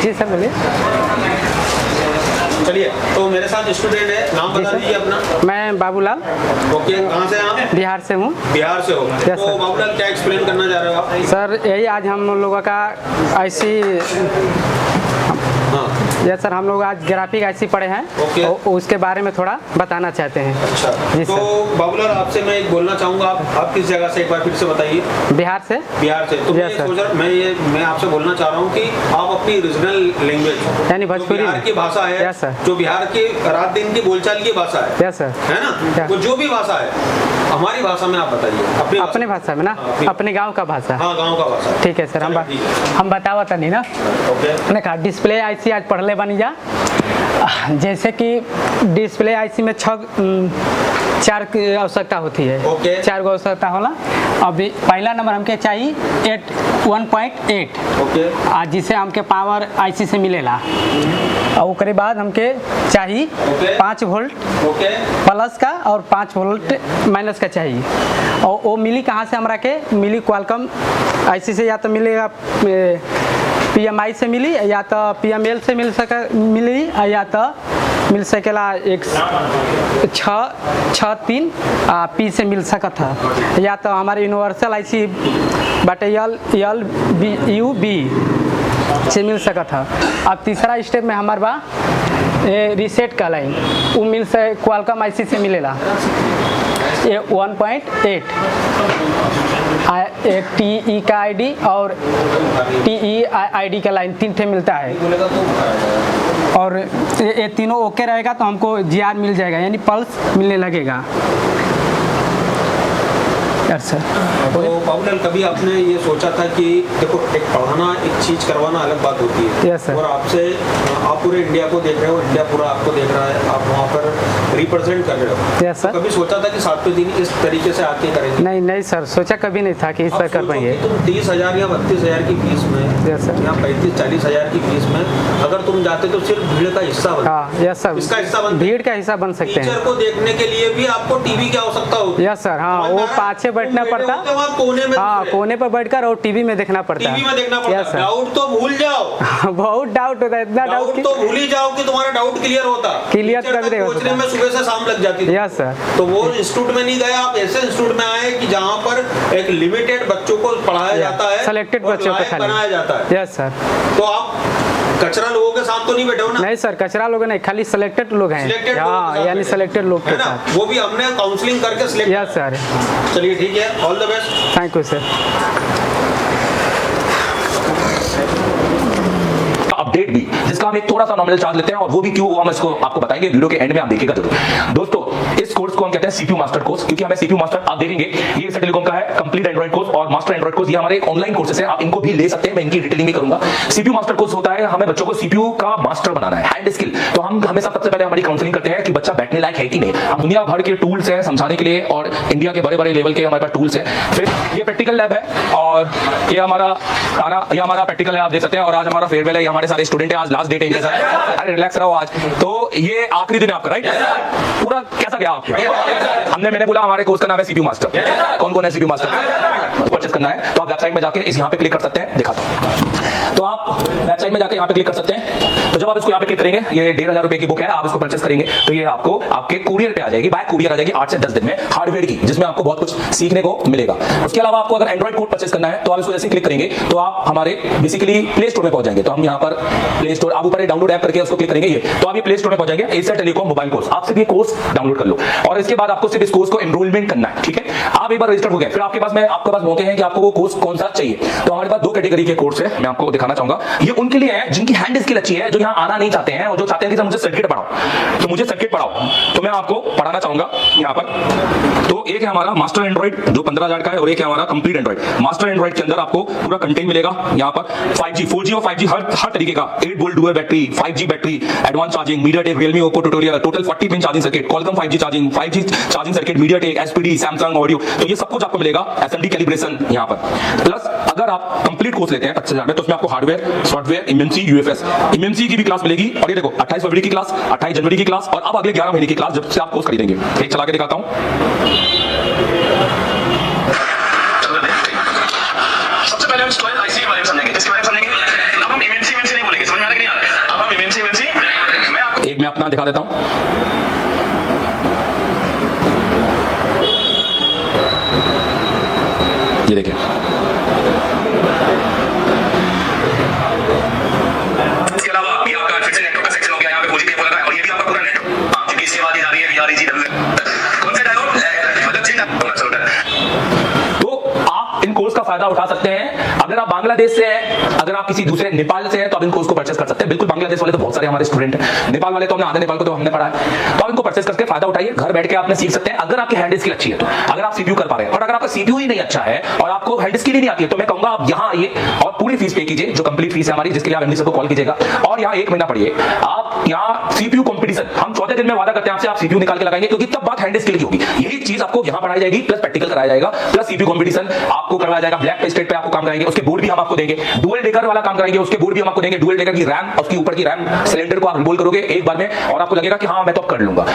जी sir बोलिए। चलिए, तो मेरे साथ स्टूडेंट है, नाम बता दीजिए अपना। मैं बाबूलाल, ओके, कहाँ से हैं आप? बिहार से हूँ। बिहार से हो। Yes, तो sir. बाबूलाल क्या एक्सप्लेन करना चाह रहे हो आप? सर यही आज हम लोगों का आईसी, हाँ, यस सर, हम लोग आज ग्राफिक आईसी पढ़े हैं। ओके। उसके बारे में थोड़ा बताना चाहते हैं। अच्छा। जी तो सर। बाबूलाल आपसे मैं एक बोलना चाहूँगा, आप किस जगह से, एक बार फिर से बताइए। बिहार से। बिहार से। तो मैं Yes, ये sir. सोच रहा, मैं आपसे बोलना चाह रहा हूँ कि आप अपनी रीजनल लैंग्वेज यानी भोजपुरी बिहार में? की भाषा है, Yes, sir. जो बिहार की रात दिन की बोलचाल की भाषा है, यस सर। है ना? Yeah. वो जो भी भाषा है, हमारी भाषा में आप बताइए। अपने भाषा में ना, हाँ, अपने गांव का भाषा। हाँ, गाँव का भाषा। ठीक है सर, हम बतावा तनी ना। ओके। ने कहा डिस्प्ले आईसी आज पढ़ले बनी जा। जैसे कि डिस्प्ले आईसी में 4 की आवश्यकता होती है। ओके। 4 गो आवश्यकता होला। अभी पहला नंबर हमके चाहिए 1.8, ओके। आज जिसे हमके पावर आईसी से मिलेला। और उसके बाद हमके चाहिए ओके। 5 volt okay. प्लस का और 5 वोल्ट माइनस का चाहिए। और वो मिली कहाँ से हमरा के मिली? क्वालकॉम आईसी से, या तो मिलेगा PMI से मिली, या तो PML से मिली, या तो मिल सकेला 663 P से मिल सकत है, या तो हमारे यूनिवर्सल आईसी बटे LUB से मिल सकत है। अब तीसरा स्टेप में हमारे बा रीसेट का लाइन, वो मिल से क्वालकॉम आईसी से मिलेला। ये 1.8 TE का आईडी और TE आईडी का लाइन 3 ठे मिलता है। और ये तीनों ओके रहेगा तो हमको GR मिल जाएगा, यानी पल्स मिलने लगेगा। Yes sir. तो बाबूलाल, कभी आपने ये सोचा था कि देखो, एक पढ़ाना, एक चीज करवाना अलग बात होती है। Yes, sir. और आप पूरे इंडिया को देख रहे हो, इंडिया पूरा आपको देख रहा है, आप वहाँ पर रिप्रेजेंट कर रहे हो। Yes, sir. तो कभी सोचा था कि 7वें दिन इस तरीके से आके करेंगे? नहीं सर, सोचा कभी नहीं था कि इस तरह कर पाएंगे। तुम 30,000 या 32,000 की फीस में, Yes, sir. या 35-40,000 की फीस में अगर तुम जाते तो सिर्फ भीड़ का हिस्सा बन, हाँ यस सर, इसका हिस्सा बन, भीड़ का हिस्सा बन सकते टीचर हैं। को देखने के लिए भी आपको टीवी की आवश्यकता होती है। यस सर, हाँ, वो पाछे बैठना पड़ता, कोने में, हाँ, कोने पर बैठकर और टीवी में देखना पड़ता है। टीवी में देखना पड़ता Yes, है। sir. डाउट तो भूल जाओ। बहुत डाउट होता है, इतना डाउट तो भूल ही जाओ कि तुम्हारा डाउट क्लियर होता। Clear टीचर कभी तक नहीं होता। पहुंचने में सुबह से शाम लग जाती थी। Yes sir. तो वो इंस्टीट्यूट में नहीं गए आप, ऐसे इंस्टीट्यूट में आए कि जहाँ पर एक लिमिटेड बच्चों को पढ़ाया जाता है, सेलेक्टेड और बच्चों को लायक खाली बनाया जाता है। Yes sir. तो आप कचरा लोगों के साथ तो नहीं बैठे हो ना? नहीं सर, कचरा लोग नहीं, खाली सिलेक्टेड लोग हैं। Selected लोगों के हाँ, साथ यानी बैठे। सिलेक्टेड लोग है के ना? साथ। वो भी हमने काउंसलिंग करके सिलेक्ट। Yes sir. चलिए ठीक है, all the best. Thank you sir. Update भी, जिसका हम एक थोड़ा सा नॉमिनल चार्ज लेते हैं, और वो भी क्यों, वो हम इसको आपको बताएंगे, वीडियो के एंड में आप देखिएगा जरूर। दोस्तों, इस कोर्स को हम कहते हैं CPU मास्टर कोर्स, क्योंकि हमें CPU मास्टर आप देखेंगे, ये एसर टेलीकॉम का है कंप्लीट एंड्रॉइड कोर्स और मास्टर एंड्रॉइड कोर्स। ये हमारे ऑनलाइन कोर्सेस है, आप इनको भी ले सकते हैं, मैं इनकी डिटेलिंग भी करूंगा। CPU मास्टर कोर्स होता है, हमें बच्चों को CPU का मास्टर बनाना है, हैंड स्किल। तो हम हमेशा सबसे पहले हमारी काउंसलिंग करते हैं कि बच्चा बैठने लायक है कि नहीं। हम दुनिया भर के टूल्स हैं समझाने के लिए, और इंडिया के बड़े बड़े लेवल के हमारे पास टूल्स हैं। फिर ये प्रैक्टिकल लैब है, और ये हमारा प्रैक्टिकल है, आप देख सकते हैं। और आज हमारा फेयरवेल है, ये हमारे सारे स्टूडेंट है, आज लास्ट डेट है इनके साथ। अरे रिलैक्स रहो आज, तो ये आखिरी दिन है आपका, राइट? पूरा कैसा गया आपका? मैंने बोला हमारे कोर्स का नाम है CPU मास्टर। कौन कौन है CPU मास्टर? परचेस करना है तो आप वेबसाइट में जाके इस यहाँ पे क्लिक कर सकते हैं, दिखाता हूं। तो आप वेबसाइट में जाके यहाँ पे क्लिक कर सकते हैं। तो जब आप इसको यहाँ पे क्लिक करेंगे, ये 1,500 रुपए की बुक है, आप इसको परचेस करेंगे तो ये आपको आपके कुरियर पे आ जाएगी, बाय कुरियर आ जाएगी 8 से 10 दिन में, हार्डवेयर की, जिसमें आपको बहुत कुछ सीखने को मिलेगा। उसके अलावा आपको अगर एंड्रॉइड कोड परचेस करना है तो आप इसको जैसे क्लिक करेंगे तो आप हमारे बेसिकली प्ले स्टोर में पहुंच जाएंगे। तो हम यहाँ पर प्ले स्टोर, आप ऊपर डाउनलोड ऐप करके उसको क्लिक करेंगे, ये तो आप ये प्ले स्टोर में पहुंच जाएंगे, एसर टेलीकॉम मोबाइल कोर्स। आप सिर्फ ये कोर्स डाउनलोड कर लो, और इसके बाद आपको सिर्फ इस कोर्स को एनरोलमेंट करना है, ठीक है? आप एक बार रजिस्टर हो गए, फिर आपके पास मौके हैं कि आपको वो कोर्स कौन सा चाहिए। तो हमारे पास 2 कैटेगरी के कोर्स है, मैं आपको दिखाना चाहूंगा। ये उनके लिए है जिनकी हैंड स्किल अच्छी है, जो यहाँ आना नहीं चाहते हैं, और जो चाहते हैं कि मुझे सर्किट पढ़ाओ, तो मुझे सर्किट पढ़ाओ, तो मैं आपको पढ़ाना चाहूंगा यहाँ पर। तो एक है हमारा मास्टर एंड्रॉइड जो 15,000 का है, और एक है हमारा कंप्लीट एंड्रॉइड। मास्टर एंड्रॉइड के अंदर आपको पूरा कंटेंट मिलेगा यहाँ पर, 5G 4G और 5G हर तरीके का, 8 volt dual battery, 5G battery, advance charging, MediaTek, Realme, Oppo tutorial, total 40 pin charging circuit, Qualcomm 5G charging, 5G charging circuit, MediaTek, SPD, Samsung audio, तो ये सब कुछ आपको मिलेगा। SMD कैलिब्रेशन यहाँ पर, प्लस अगर आप कंप्लीट कोर्स लेते हैं 25,000 में, तो उसमें आपको hardware, software, MMC, UFS, MMC की भी क्लास मिलेगी। और ये देखो 28 फरवरी की क्लास, 28 जनवरी की क्लास, और अब अगले 11 महीने की क्लास जब से आप कोर्स खरीदेंगे। एक चला के दिखाता हूं। सबसे पहले हम स्क्वायर आईसी के बारे में समझेंगे, इसके बारे में समझेंगे। अब हम एमएमसी नहीं बोलेंगे, समझ में आ रहा है कि अपना दिखा देता हूं। ये देखिए, इसके अलावा ये आपका फिर से नेटवर्क का सेक्शन हो गया। यहाँ पे पॉजिटिव लगा है और ये भी आपका पूरा नेटवर्क, हाँ, क्योंकि इससे आवाज आ रही है VREGW। कौन सा डायोड? मतलब जिन तो आप इन कोर्स का फायदा उठा सकते हैं। अगर आप बांग्लादेश से हैं, अगर आप किसी दूसरे नेपाल से हैं, तो आप इन कोर्स को परचेस कर सकते हैं। बिल्कुल, बांग्लादेश वाले तो बहुत सारे हमारे स्टूडेंट हैं, नेपाल वाले तो हमने आधे नेपाल को तो हमने पढ़ा है, तो आप इनको परचेस करके फायदा उठाइए। घर बैठ के आपने सीख सकते हैं अगर आपकी हैंड स्किल अच्छी है तो। अगर आप सीपीयू कर पा रहे हैं और अगर आपका सीपीयू ही नहीं अच्छा है और आपको हैंड स्किल ही नहीं आती है, तो मैं कहूंगा आप यहाँ आइए और पूरी फीस पे कीजिए, जो कंप्लीट फीस है हमारी, जिसके लिए आप एमडी सर को कॉल कीजिएगा और यहाँ 1 महीना पढ़िए। आप यहाँ सीपीयू कंपटीशन हम 14 दिन में वादा करते हैं आपसे, आप सीपीयू निकाल के लगाएंगे, क्योंकि तब बात हैंड स्किल की होगी। यही चीज आपको यहाँ पढ़ाई जाएगी, प्लस प्रैक्टिकल कराया जाएगा, प्लस सीपीयू कंपटीशन आपको करवाया जाएगा। ब्लैक पे स्टेट पे आपको काम कराएंगे, उसके बोर्ड भी हम आपको देंगे। डुअल डेकर वाला काम कराएंगे, उसके बोर्ड भी हम आपको देंगे। डुअल डेकर की रैम, उसके ऊपर की रैम सिलेंडर को आप रिमूव करोगे एक बार में और आपको लगेगा कि हाँ मैं तो अब कर लूंगा।